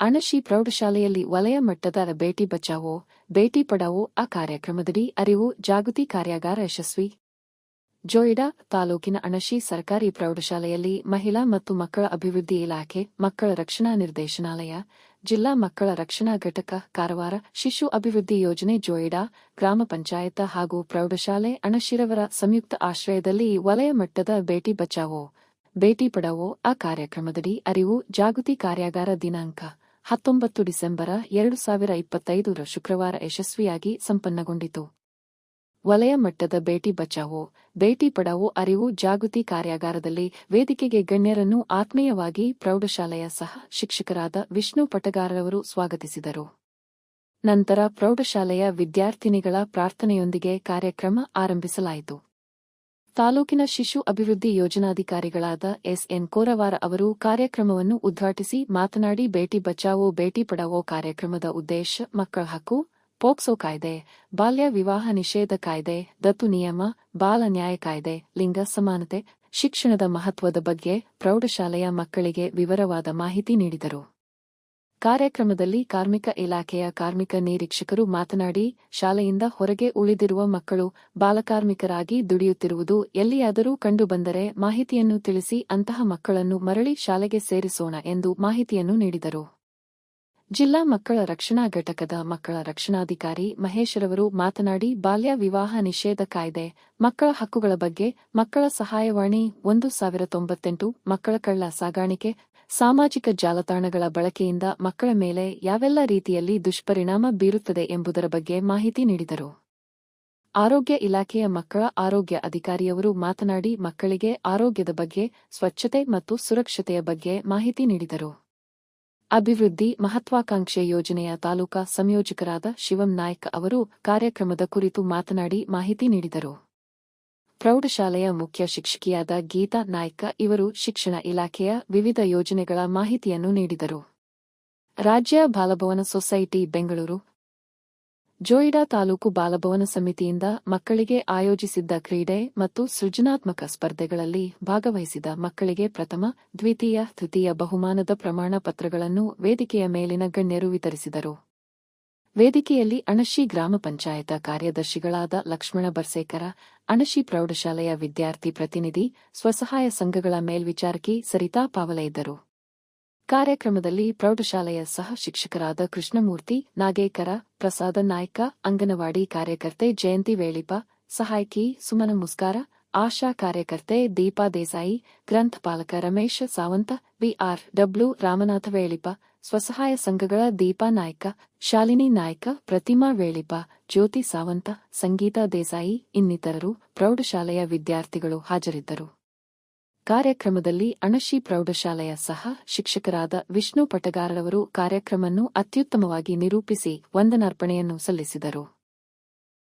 ಅಣಶಿ ಪ್ರೌಢಶಾಲೆಯಲ್ಲಿ ವಲಯ ಮಟ್ಟದ ಬೇಟಿ ಬಚಾವೋ ಬೇಟಿ ಪಢಾವೋ ಆ ಕಾರ್ಯಕ್ರಮದಡಿ ಅರಿವು ಜಾಗೃತಿ ಕಾರ್ಯಾಗಾರ ಯಶಸ್ವಿ. ಜೋಯಿಡಾ ತಾಲೂಕಿನ ಅಣಶಿ ಸರ್ಕಾರಿ ಪ್ರೌಢಶಾಲೆಯಲ್ಲಿ ಮಹಿಳಾ ಮತ್ತು ಮಕ್ಕಳ ಅಭಿವೃದ್ಧಿ ಇಲಾಖೆ, ಮಕ್ಕಳ ರಕ್ಷಣಾ ನಿರ್ದೇಶನಾಲಯ, ಜಿಲ್ಲಾ ಮಕ್ಕಳ ರಕ್ಷಣಾ ಘಟಕ, ಕಾರವಾರ, ಶಿಶು ಅಭಿವೃದ್ಧಿ ಯೋಜನೆ, ಜೋಯಿಡಾ ಗ್ರಾಮ ಪಂಚಾಯತ್ ಹಾಗೂ ಪ್ರೌಢಶಾಲೆ ಅಣಶಿರವರ ಸಂಯುಕ್ತ ಆಶ್ರಯದಲ್ಲಿ ವಲಯ ಮಟ್ಟದ ಬೇಟಿ ಬಚಾವೋ ಬೇಟಿ ಪಢಾವೋ ಆ ಕಾರ್ಯಕ್ರಮದಡಿ ಅರಿವು ಜಾಗೃತಿ ಕಾರ್ಯಾಗಾರ ದಿನಾಂಕ 19 ಡಿಸೆಂಬರ್ 2025 ಶುಕ್ರವಾರ ಯಶಸ್ವಿಯಾಗಿ ಸಂಪನ್ನಗೊಂಡಿತು. ವಲಯ ಮಟ್ಟದ ಬೇಟಿ ಬಚಾವೋ ಬೇಟಿ ಪಢಾವೋ ಅರಿವು ಜಾಗೃತಿ ಕಾರ್ಯಾಗಾರದಲ್ಲಿ ವೇದಿಕೆಗೆ ಗಣ್ಯರನ್ನು ಆತ್ಮೀಯವಾಗಿ ಪ್ರೌಢಶಾಲೆಯ ಸಹ ಶಿಕ್ಷಕರಾದ ವಿಷ್ಣು ಪಟಗಾರರವರು ಸ್ವಾಗತಿಸಿದರು. ನಂತರ ಪ್ರೌಢಶಾಲೆಯ ವಿದ್ಯಾರ್ಥಿನಿಗಳ ಪ್ರಾರ್ಥನೆಯೊಂದಿಗೆ ಕಾರ್ಯಕ್ರಮ ಆರಂಭಿಸಲಾಯಿತು. ತಾಲೂಕಿನ ಶಿಶು ಅಭಿವೃದ್ಧಿ ಯೋಜನಾಧಿಕಾರಿಗಳಾದ ಎಸ್.ಎನ್. ಕೋರವಾರ ಅವರು ಕಾರ್ಯಕ್ರಮವನ್ನು ಉದ್ಘಾಟಿಸಿ ಮಾತನಾಡಿ, ಬೇಟಿ ಬಚಾವೋ ಬೇಟಿ ಪಢಾವೋ ಕಾರ್ಯಕ್ರಮದ ಉದ್ದೇಶ ಮಕ್ಕಳ ಹಕ್ಕು, ಪೋಕ್ಸೋ ಕಾಯ್ದೆ, ಬಾಲ್ಯ ವಿವಾಹ ನಿಷೇಧ ಕಾಯ್ದೆ, ದತ್ತು ನಿಯಮ, ಬಾಲ ನ್ಯಾಯ ಕಾಯ್ದೆ, ಲಿಂಗ ಸಮಾನತೆ, ಶಿಕ್ಷಣದ ಮಹತ್ವದ ಬಗ್ಗೆ ಪ್ರೌಢಶಾಲೆಯ ಮಕ್ಕಳಿಗೆ ವಿವರವಾದ ಮಾಹಿತಿ ನೀಡಿದರು. ಕಾರ್ಯಕ್ರಮದಲ್ಲಿ ಕಾರ್ಮಿಕ ಇಲಾಖೆಯ ಕಾರ್ಮಿಕ ನಿರೀಕ್ಷಕರು ಮಾತನಾಡಿ, ಶಾಲೆಯಿಂದ ಹೊರಗೆ ಉಳಿದಿರುವ ಮಕ್ಕಳು ಬಾಲಕಾರ್ಮಿಕರಾಗಿ ದುಡಿಯುತ್ತಿರುವುದು ಎಲ್ಲಿಯಾದರೂ ಕಂಡುಬಂದರೆ ಮಾಹಿತಿಯನ್ನು ತಿಳಿಸಿ ಅಂತಹ ಮಕ್ಕಳನ್ನು ಮರಳಿ ಶಾಲೆಗೆ ಸೇರಿಸೋಣ ಎಂದು ಮಾಹಿತಿಯನ್ನು ನೀಡಿದರು. ಜಿಲ್ಲಾ ಮಕ್ಕಳ ರಕ್ಷಣಾ ಘಟಕದ ಮಕ್ಕಳ ರಕ್ಷಣಾಧಿಕಾರಿ ಮಹೇಶ್ರವರು ಮಾತನಾಡಿ, ಬಾಲ್ಯ ವಿವಾಹ ನಿಷೇಧ ಕಾಯ್ದೆ, ಮಕ್ಕಳ ಹಕ್ಕುಗಳ ಬಗ್ಗೆ, ಮಕ್ಕಳ ಸಹಾಯವಾಣಿ 1098, ಮಕ್ಕಳ ಕಳ್ಳ ಸಾಗಾಣಿಕೆ, ಸಾಮಾಜಿಕ ಜಾಲತಾಣಗಳ ಬಳಕೆಯಿಂದ ಮಕ್ಕಳ ಮೇಲೆ ಯಾವೆಲ್ಲ ರೀತಿಯಲ್ಲಿ ದುಷ್ಪರಿಣಾಮ ಬೀರುತ್ತದೆ ಎಂಬುದರ ಬಗ್ಗೆ ಮಾಹಿತಿ ನೀಡಿದರು. ಆರೋಗ್ಯ ಇಲಾಖೆಯ ಮಕ್ಕಳ ಆರೋಗ್ಯ ಅಧಿಕಾರಿಯವರು ಮಾತನಾಡಿ, ಮಕ್ಕಳಿಗೆ ಆರೋಗ್ಯದ ಬಗ್ಗೆ, ಸ್ವಚ್ಛತೆ ಮತ್ತು ಸುರಕ್ಷತೆಯ ಬಗ್ಗೆ ಮಾಹಿತಿ ನೀಡಿದರು. ಅಭಿವೃದ್ಧಿ ಮಹತ್ವಾಕಾಂಕ್ಷೆ ಯೋಜನೆಯ ತಾಲೂಕಾ ಸಂಯೋಜಕರಾದ ಶಿವಂ ನಾಯ್ಕ ಅವರು ಕಾರ್ಯಕ್ರಮದ ಕುರಿತು ಮಾತನಾಡಿ ಮಾಹಿತಿ ನೀಡಿದರು. ಪ್ರೌಢಶಾಲೆಯ ಮುಖ್ಯ ಶಿಕ್ಷಕಿಯಾದ ಗೀತಾ ನಾಯ್ಕ ಇವರು ಶಿಕ್ಷಣ ಇಲಾಖೆಯ ವಿವಿಧ ಯೋಜನೆಗಳ ಮಾಹಿತಿಯನ್ನು ನೀಡಿದರು. ರಾಜ್ಯ ಬಾಲಭವನ ಸೊಸೈಟಿ ಬೆಂಗಳೂರು, ಜೋಯಿಡಾ ತಾಲೂಕು ಬಾಲಭವನ ಸಮಿತಿಯಿಂದ ಮಕ್ಕಳಿಗೆ ಆಯೋಜಿಸಿದ್ದ ಕ್ರೀಡೆ ಮತ್ತು ಸೃಜನಾತ್ಮಕ ಸ್ಪರ್ಧೆಗಳಲ್ಲಿ ಭಾಗವಹಿಸಿದ ಮಕ್ಕಳಿಗೆ ಪ್ರಥಮ, ದ್ವಿತೀಯ, ತೃತೀಯ ಬಹುಮಾನದ ಪ್ರಮಾಣ ಪತ್ರಗಳನ್ನು ವೇದಿಕೆಯ ಮೇಲಿನ ಗಣ್ಯರು ವಿತರಿಸಿದರು. ವೇದಿಕೆಯಲ್ಲಿ ಅಣಶಿ ಗ್ರಾಮ ಪಂಚಾಯತ ಕಾರ್ಯದರ್ಶಿಗಳಾದ ಲಕ್ಷ್ಮಣ ಬರ್ಸೇಕರ, ಅಣಶಿ ಪ್ರೌಢಶಾಲೆಯ ವಿದ್ಯಾರ್ಥಿ ಪ್ರತಿನಿಧಿ, ಸ್ವಸಹಾಯ ಸಂಘಗಳ ಮೇಲ್ವಿಚಾರಕಿ ಸರಿತಾ ಪಾವಲೆ ಇದ್ದರು. ಕಾರ್ಯಕ್ರಮದಲ್ಲಿ ಪ್ರೌಢಶಾಲೆಯ ಸಹ ಶಿಕ್ಷಕರಾದ ಕೃಷ್ಣಮೂರ್ತಿ ನಾಗೇಕರ, ಪ್ರಸಾದ ನಾಯ್ಕ, ಅಂಗನವಾಡಿ ಕಾರ್ಯಕರ್ತೆ ಜಯಂತಿ ವೇಳಿಪ, ಸಹಾಯಕಿ ಸುಮನ ಮುಸ್ಕಾರ, ಆಶಾ ಕಾರ್ಯಕರ್ತೆ ದೀಪಾ ದೇಸಾಯಿ, ಗ್ರಂಥಪಾಲಕ ರಮೇಶ್ ಸಾವಂತ, ಬಿಆರ್.ಡಬ್ಲ್ಯೂ ರಾಮನಾಥ ವೇಳಿಪ, ಸ್ವಸಹಾಯ ಸಂಘಗಳ ದೀಪಾ ನಾಯ್ಕ, ಶಾಲಿನಿ ನಾಯ್ಕ, ಪ್ರತಿಮಾ ವೇಳಿಪ, ಜ್ಯೋತಿ ಸಾವಂತ, ಸಂಗೀತಾ ದೇಸಾಯಿ ಇನ್ನಿತರರು ಪ್ರೌಢಶಾಲೆಯ ವಿದ್ಯಾರ್ಥಿಗಳು ಹಾಜರಿದ್ದರು. ಕಾರ್ಯಕ್ರಮದಲ್ಲಿ ಅಣಶಿ ಪ್ರೌಢಶಾಲೆಯ ಸಹ ಶಿಕ್ಷಕರಾದ ವಿಷ್ಣು ಪಟಗಾರರವರು ಕಾರ್ಯಕ್ರಮವನ್ನು ಅತ್ಯುತ್ತಮವಾಗಿ ನಿರೂಪಿಸಿ ವಂದನಾರ್ಪಣೆಯನ್ನು ಸಲ್ಲಿಸಿದರು.